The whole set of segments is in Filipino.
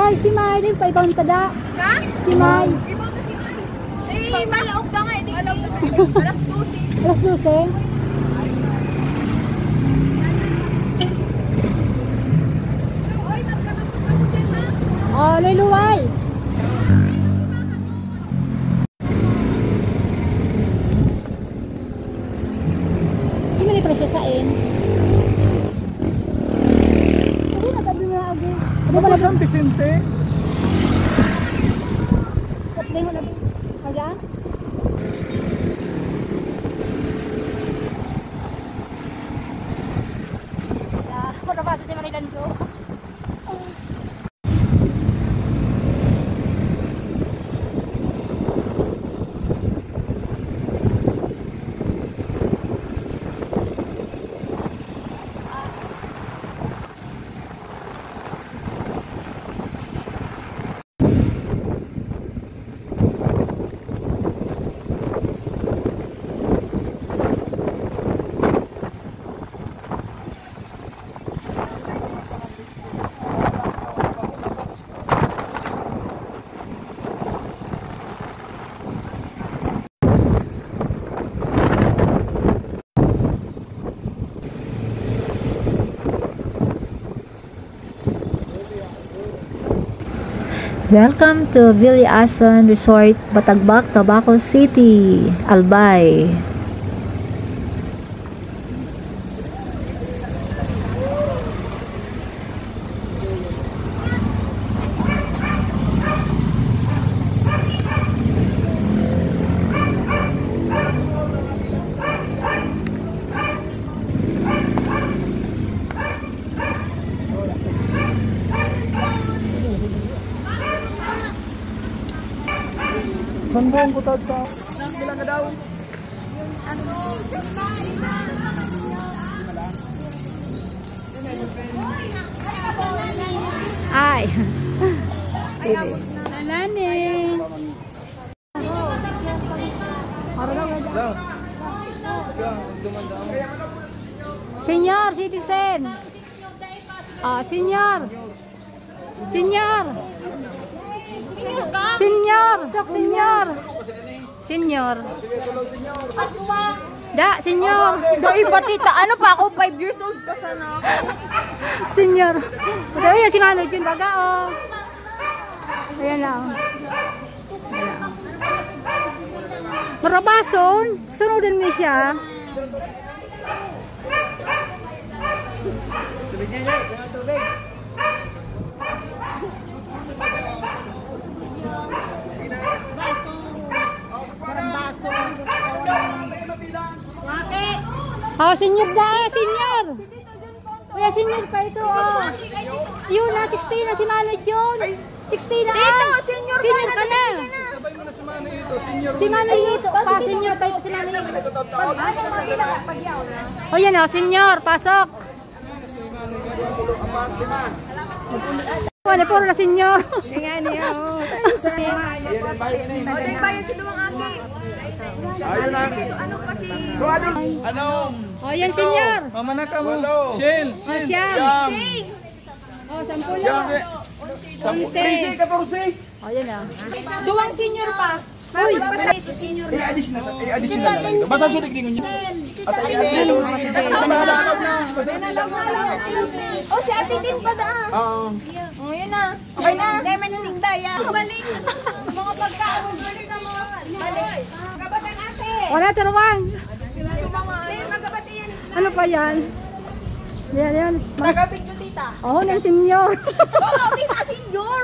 Ay, si May din, paibang tada. Ka? Si May. Ibang na si May. Eh, malaog na nga. Malaog na nga. Alas 12. Alas 12. Ay, nagkakasok ako dyan ha. Oh, luluway. Hindi mo na siya sain. Hindi na tabi mo na ako. Ano ba na siyang Vicente? Kapag mo na aga? Ako na ba sa Marilan ko? Welcome to Billy Asan Resort, Batagbak, Tabaco City, Albay. Sandong ko tata. Bilang ka daw. Ay. Nalanin. Senior citizen. Senior. Senior. Senior. Senior. Senior. Da, senior. Doi patita. Ano pa ako? 5 years old pa sana ako. Senior. Ito yan si Mano dyan baga oh. Ayan lang. Marabason. Sunodin mo siya. Tubig niya, tubig. Oh, senior da, senior. Kuya, senior pa ito, oh. Yun na, 16 na si Manod yun. 16 na. Dito, senior ka na. Sabay mo na si Manny ito, senior. Si Manod ito, pa, senior pa ito si Manod. Oh, yan oh, senior, pasok. Ano, puro na senior. Nga niya, oh. Tayo sa naman. O, tayo bayan si Duwang Aki. Ayun na. Ano pa si... Ano? Oh, yan senior. Mama na ka mo. Shell. Oh, siyam. Sing! Oh, 10 na. 11. 14. Oh, yan ah. Duwang senior pa. Uy, I-addition na lang ito. Basta sulit din niya. At i-addition na. Mahalalaw na. Oh, si Ate Tin pa daan. Oo. Oh, yun na. Okay na. Kaya manining daya. Balik. Mga pagkaon. Balik na mga. Balik. Kabatang ate. wala taruan. Magkabati yan. Ano pa yan? Yan. Nagabidyo tita. Oh, ng senior. Oo, tita, senior.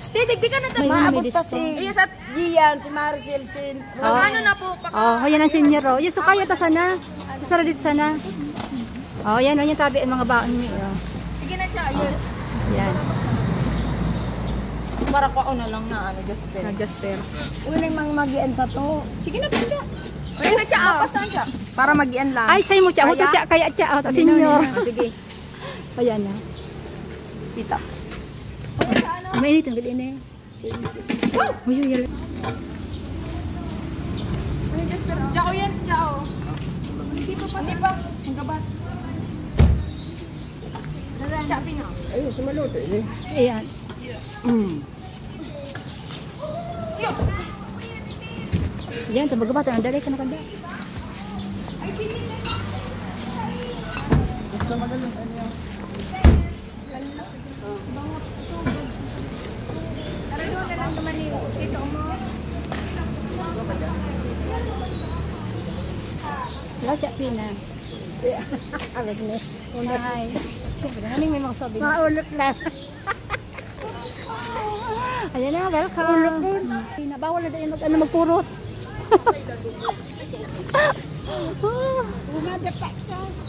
Stay, di ka na tayo. Maabot pa si... Iya sa Gian, si Maricel, sin. Oh. Ano na po? Oh, yan ang senior oh. Yung sukaya ta sana. Susara dito sana. Oh, yan oh, yung tabi ang mga baon niyo. Oh. Sige na siya. Yan. Para ko na lang na ano, Jasper. Nag-jasper. Uling mang magian sa to. Sige na, panda. Uy, na siya, apasan siya. Para magian lang. Ay, say mo siya. Uto siya, kaya siya. Oh, senior. Sige. Ayan na. Tita. Mainit ang galing eh. Uy, uy, Jao yan, Jao. Hindi pa. Ang gabat. Chapi na. Ayun, sumaluto eh. ayan. Yan, tabaga ba? Tanang dalay ka na kanda. Wala siya pinas. Alag na. Ay. Haling may mga sabi. Maulot lang. Ayan na, welcome. Bawal na din magpurot.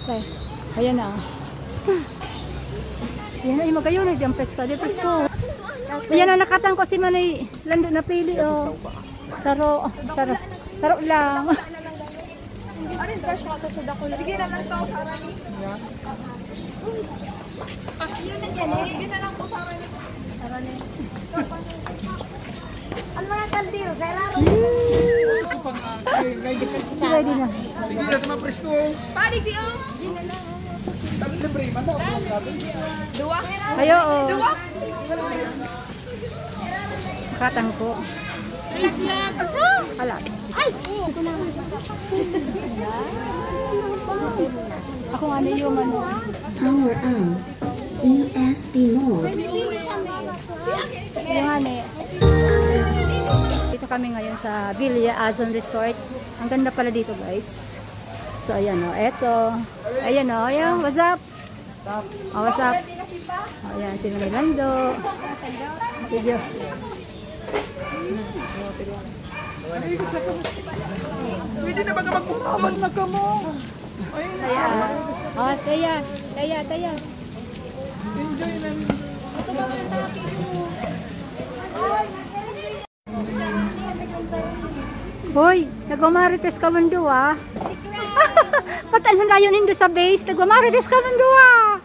Okay. Ayan na. Ayan na, magayo na yung pesta. Di presko. Ayan na, nakatang ko si Manay Lando na pili. Oh. Saro lang. Sige na lang to, Sarani. Yun na dyan eh. Sige na lang po, Sarani. Ang mga kaldiyo, kaya laro. Ready na. Hindi na sa presko. Panig di oh. Libre, mata. Dua. Ayo, oh. Nakatang ko. Ala. Ay! Ako nga na yung ano. Power on. USB mode. Yung ano. Dito kami ngayon sa Villa Azon Resort. Ang ganda pala dito, guys. So, ayan o. Eto. Ayan o. Ayan. What's up? Oh, what's up? Oh, ayan. Si Manilando. Video. Pwede na ba ka magkukaman na ka mo? Taya. Oh, taya. Taya. Enjoy lang. Hoy, nagmamarites ka man do ah. Patan layo nindo sa base, nagmamarites ka man do ah.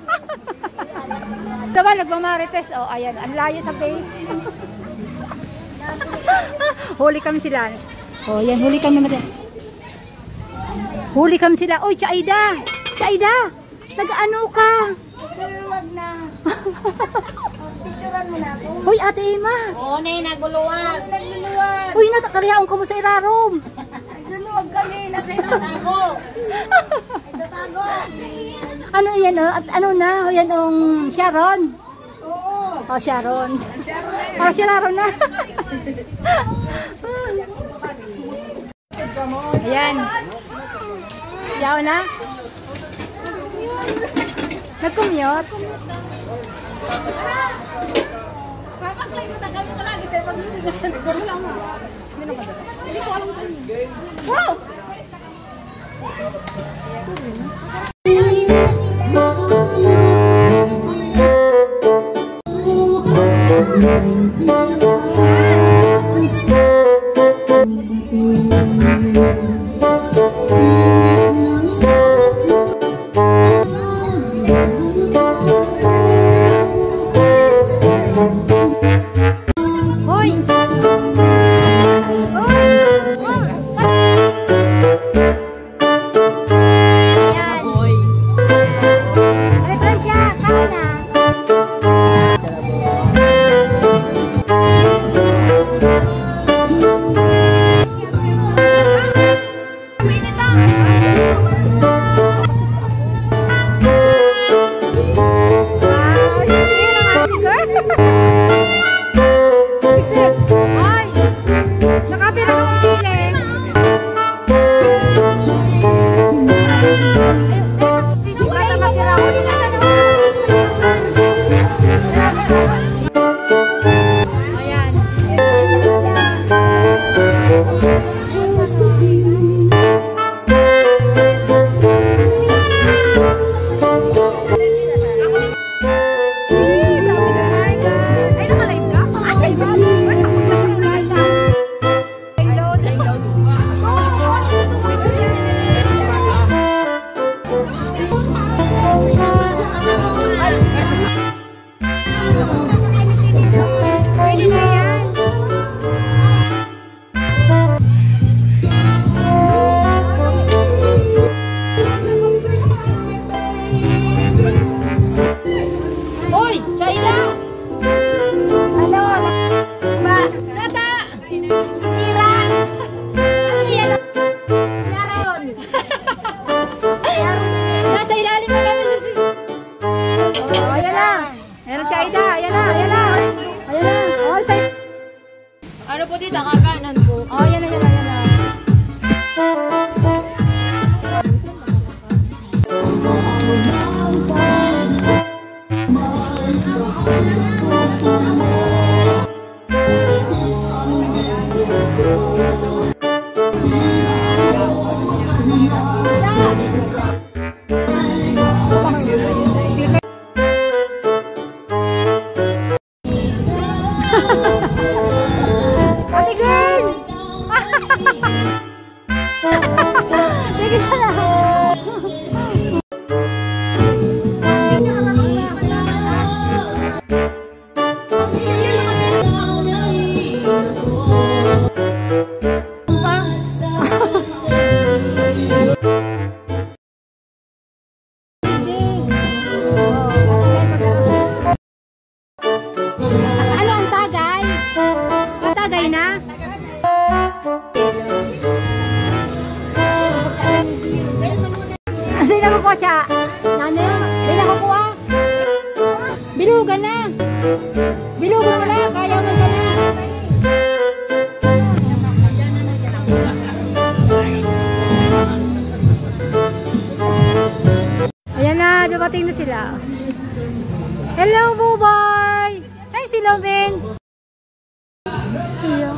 Diba nagmamarites? Oh, ayan, ang layo sa base. Huli kami sila. Oh, yan, huli kami naman. Huli kami sila. Oy, Chaida! Nag-ano ka? Huwag na. Picturean mo na ako. Hoy, Ate Emma! Oo, naguluwag. Naguluwag. Uy, natakariyaon ka mo sa irarom. Naguluwag kami. Nasa itatago. Itatago. Ano yan? Ano na? Yan ang Sharon. Oo. Oh, Sharon. Oh, Sharon na. Ayan. Yaw na. Nag-commute. Papaklay ko na kami palagi sa pag-ibig. Hindi ko alam sa'yo. Wow! Hoy! Yan. Ano po dito? Kakanan po. Oh, yan na, yan na, yan na. Ate girl! Sige na lang. Ano ang tagay? Matagay na? Ano na mo po siya? Nano? Di na ko po ah. Bilugan na. Bilugan mo na. Kaya mo sana. Ayan na. Dumating na sila. Hello, Bubay! Ay, si Lovin! Iyo.